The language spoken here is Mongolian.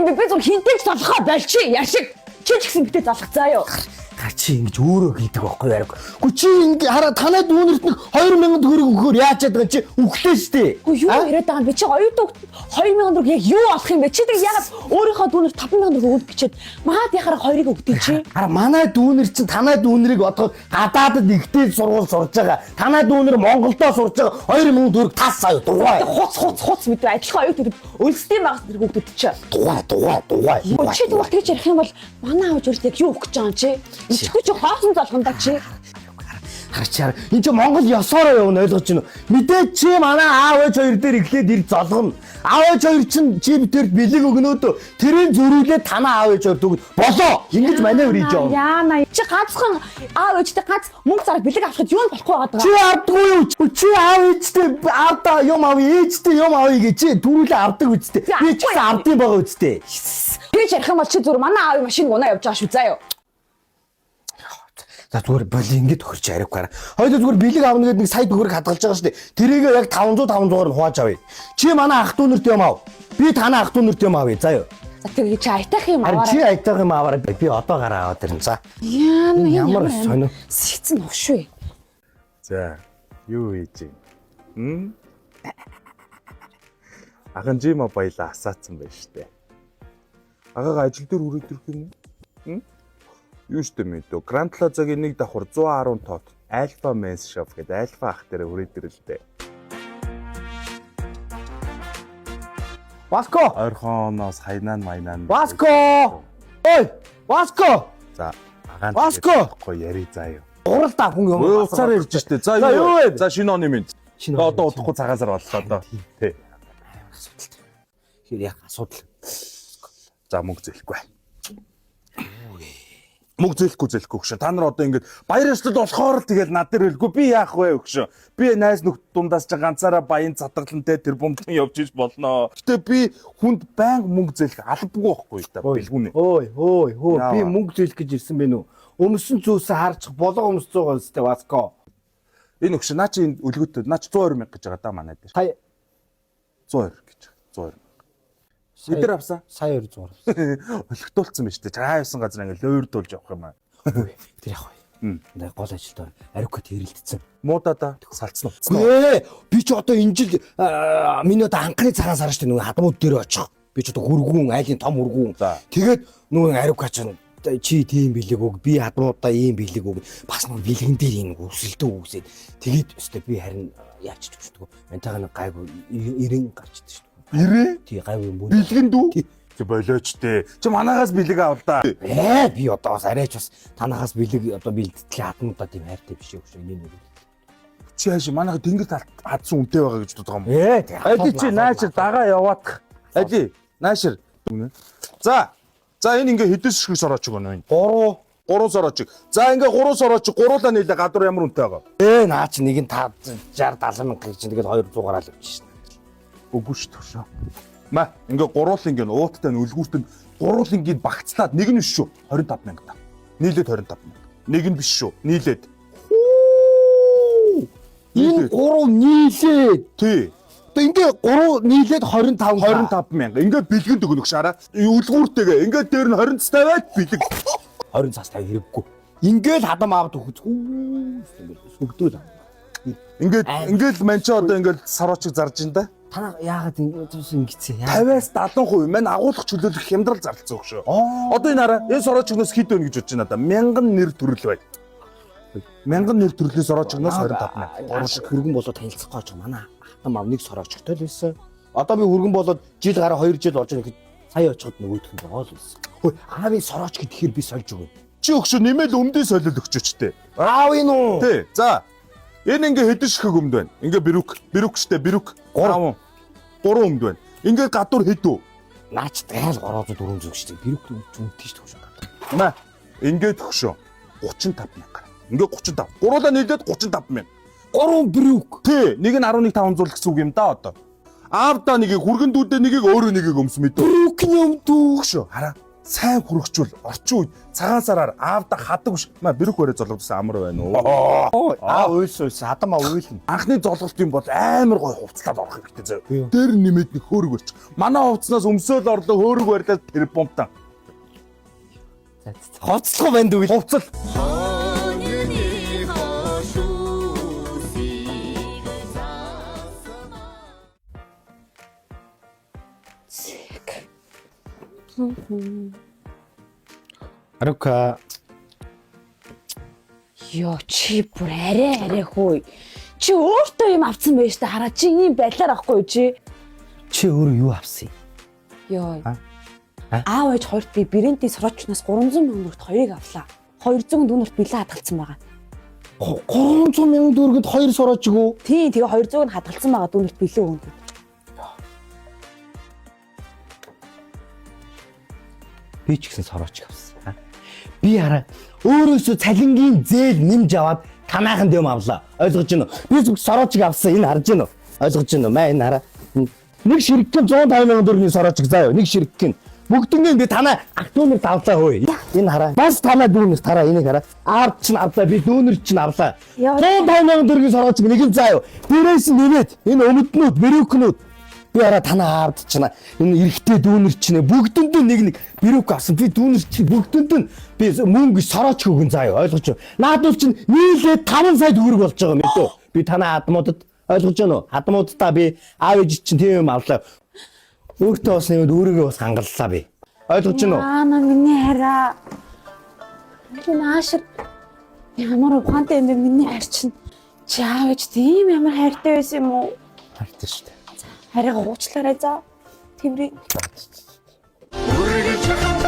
юм би зөв хинтэй ч залхаа болчих яшиг. Чи ч гэсэн битээ залхах заа юу. Чи ингэж өөрөө хийдэг байхгүй яг. Гү чи ингэ хараа танай дүүнерт нэг 2000 төгрөг өгөхөөр яаж чаддаг чи өглөө штэ. Гү юу яриад байгаа юм бэ? Чи оюутан 2000 төгрөг яг юу авах юм бэ? Чи тэг ягаад өөрийнхөө дүүнерт 5000 төгрөг өгөх гэчихэд маад яхаараа 2-ыг өгдөг чи. Хараа манай дүүнер чинь танай дүүнерийг одоо гадаадд ихтэй сургууль сурж байгаа. Танай дүүнер Монголдо сурж байгаа 2000 төгрөг тас сая дугай. Хуц мэдвэ адилхан оюутан өлсдийн багс зэрэг өгдөг чи. Дугай. Чи тэгвэл тэгж ярих юм бол манай аав өөрт яг юу өгөх гэж байгаа юм чи? Ичгүй чи хоосон залхандаа чи. Харчаар энэ чи Монгол ёсоороо явна ойлгож байна уу? Мэдээж чи манай аав ээж хоёр дээр эхлээд ирж золгоно. Аав ээж хоёр чинь чи битэрт бэлэг өгнөөд тэрийн зөрүүлээд танаа аав ээж хоёр төгөд болоо. Ингэж маневр хийж явна. Яана чи ганцхан аав ээжтэй ганц мөнгө зарах бэлэг авахд юу болохгүй байгаа даа. Чи авдаггүй юу? Чи аав ээжтэй авда юм аав ээжтэй юм аав гэж чи түрүүлээ авдаг үсттэй. Би ч гэсэн авдсан байгаа үсттэй. Би ч ярих юм бол чи зүр манай аавын машин унаа явж байгаа шүү заа юу. За зүгээр боли ингэж өгч ариукаар. Хоёул зүгээр бэлэг авна гэдэг нэг сая төгрөг хадгалж байгаа шүү дээ. Тэрийгээ яг 500-500-аар нь хувааж авъя. Чи манай ах дүүнерт юм аав. Би танаа ах дүүнерт юм аавъя. За юу. За тэгээ чи айтах юм аваарай. Чи айтах юм аваарай. Би одоо гараа аваад ирнэ. За. Ямар сонио. Сэцэн овшгүй. За, юу хийж юм? Ахан жима баяла асаацсан байж штэ. Агаага ажил дээр үрээд ирэх юм. Юу штэ мэдөө. Гранд Плазагийн нэг давхар 110 тот Альфа Men's Shop гэдэг Альфа ах дээр үрээд ирэлтэй. Васко. Орхооноос хайнaan майнaan. Васко. Ой, Васко. За, агаан Васко яри заа юу. урал та хүн юм. Уцаар ирж штэ. За юу вэ? За шинэ оны минь. Одоо удахгүй цагаасаар боллоо доо. Тэ. Хэр яг асуудал. За мөнгө зээлэхгүй. Мөнгө зээлэхгүй өгшөө. Та нар одоо ингэж баяр ёслол болохоор л тэгэл над дээр хэлгүй би яах вэ өгшөө. Би найз нөхд дундаас ч ганцаараа баян цатгалантай тэр бомтон явж иж болно. Гэтэ би хүнд байнга мөнгө зээлэх албагүй байхгүй та бэлгүүнэ. Ой, би мөнгө зээлэх гэж ирсэн бэ нү. Өмсөн зүйлсээ харчих болоо өмсөж байгаа үстэй Васко. Энэ өгшөө наа чи энэ үлгөөтэй наа чи 120 мянга гэж байгаа да манай дээр. Сая 120 гэж. 120. Эдэр авсан. Сая 200. Өлгтүүлсэн байж тээ. Чаа явсан газар ингээл ойрдуулж явах юм аа. Тэр яг бай. Нэг гол ажилтаа ариукат хэрэлдсэн. Муудаа да салцсан уу? Би ч одоо энэ жил миний одоо анхны цагаан сар штэ нөгөө хадмууд дээр очих. Би ч одоо хөргүүн айлын том хөргүүн. Тэгээд нөгөө ариукат ч чи тийм бэлэг өг би хадмуудаа ийм бэлэг өг бас нөгөө бэлгэн дээр ийм өсөлтөө үсээд тэгээд өстэй би харин яачиж өгчдөг. Ментагаа нэг гайгүй 90 гарчдаг штэ. 90? Тий гайгүй мөн. Бэлгэн дүү? Чи болооч тээ. Чи манаагаас бэлэг ав да. Би одоо бас арайч бас танахаас бэлэг одоо бэлтгэл хадмуудаа тийм хайртай биш өгш энэ нэг. Чи хааш манайха тэнгэр хадсан үнэтэй байгаа гэж боддог юм. Ади чи наашир дагаа яваадах. Ади наашир. За энэ ингээ хэдэн ширхэг сорооч өгнө вэ? 3 сорооч. За ингээ 3 сорооч гуруулаа нийлээ гадуур ямар үнэтэй байгаа? Наа чи нэг нь 60 70 мянга гэж тэгээд 200 гараал авчих шин. Үгүй шүү төшөө. Маа ингээ гуруул ингээ ууттай үлгүүртэнд гуруул ингээ багцлаад нэг нь биш шүү 25 мянга та. Нийлээд 25 мянга. Нэг нь биш шүү. Нийлээд. Энэ 3 нийлээд. Тий. Одоо ингээ 3 нийлээд 25 мянга. Ингээ бэлгэнд өгнөх шараа. Үлгүүртэйгээ ингээ дээр нь 20 цас тавиад бэлэг. 20 цас тавь хэрэггүй. Ингээл хадам аваад өгөх. Сүгдүүл. Ингээл манчаа одоо ингээл сароочиг зарж ин да. Та яагаад ингэсэн? 50-аас 70% мань агуулгах чөлөөлөх хямдрал зарлцсан өгшөө. Одоо энэ хараа энэ сороочгноос хэд вэ гэж бодож байна да. 1000 нэр төрөл бай. 1000 нэр төрлөөс сороочгноос 25 мянга. Гурван шиг хөргөн болоод танилцахгүй ч манай хатам авныг сороочгтой л байсан. Одоо би хөргөн болоод жил гараа 2 жил болж байгаа гэхэд сая очиход нөгөөдх нь байгаа л байсан. Хөөе аавын сорооч гэхээр би сольж өгнө. Чи өгшөө нэмэл өмдийн солил өгчөөчтэй. Аав энэ үү? Тий. За. Энэ ингээ хэдэн ширхэг өмд байна? Ингээ бирүк штэ бирүк 3 өмд байна. Ингээ гадуур хэдүү? Наач гайл 300 400 штэ бирүк өмдтэй штэ хөшөө. Маа. Ингээ төгшөө 35 мянга. Ингээ 35. Гуруулаа нийлээд 35 мянга. 3 бирүк. Тий. Нэг нь 11,500 гэсэн үг юм да одоо. Аавда нэгийг хүргэн дүүдээ нэгийг өөрөө нэгийг өмс мэдөө. Бирүкний өмдөө. Хөшөө. Хараа. сайн хүрэгчүүл орчин үед цагаан сараар аавда хадаг биш. Маа бэрх өрөө золгодсон амар байна уу? Уйлс хадамаа уйлна. Анхны золголт юм бол амар гой хувцлаад орох хэрэгтэй заяа. Дээр нэмээд нэг хөөрөг барьчих. Манай хувцснаас өмсөөл орлоо хөөрөг барьлаа тэр бомтаа. Хоцлох байна дүү. Хувцал. Арука. Йоо чи бүр арай хөөе. Чи өөртөө юм авсан байж та хараа чи ийм байдлаар авахгүй чи. Чи өөрөө юу авсан юм? Йоо. Аав ээж хоёрт би брендийн сорочноос 300 мянган төгрөгт хоёрыг авлаа. 200 дүүнэрт билээ хадгалсан байгаа. 300 мянган төгрөгөд 2 сороч гоо. Тийм тэгээ 200 нь хадгалсан байгаа дүүнэрт билээ өгнө. Би ч гэсэн сороч авсан. Би хараа өөрөөсөө цалингийн зээл нэмж аваад танаахан дэм авлаа. Ойлгож байна уу? Би зөв сороочг авсан. Энэ харж байна уу? Ойлгож байна уу? Маа энэ хараа. Нэг ширхгэн 150 мянган төгрөгийн сороочг заяа. Нэг ширхгэн. Бүгднийг би танаа ах дүүнэрт авлаа хөөе. Энэ хараа. Бас танаа дүүнэрт хараа энийг хараа. Ард чинь авлаа. Би дүүнэр чинь авлаа. 150 мянган төгрөгийн сороочг нэг нь заяа. Дээрээс нь нэмээд энэ өмднүүд, бэрүүкнүүд би хараа танаа ард чинь энэ эрэгтэй дүүнэр чинь бүгдэнд нь нэг бэрүүк авсан. Би дүүнэр чинь бүгдэнд нь би мөнгө сороочг өгөн заяа. Ойлгож байна. Наадуул чинь нийлээд 5 сая төгрөг болж байгаа юм ээ. Би танаа хадмуудад ойлгож байна уу? Хадмуудаа би аав ээж чинь тийм юм авлаа. Өөртөө бас нэмээд өөрийгөө бас хангаллаа би. Ойлгож байна уу? Аа миний хараа. Би наашир ямар ухаантай юм бэ миний хайр чинь. Чи аав ээж тийм ямар хайртай байсан юм уу? Хайртай шүү дээ. Харийг уучлаарай за. Тэврийг. Үргэлж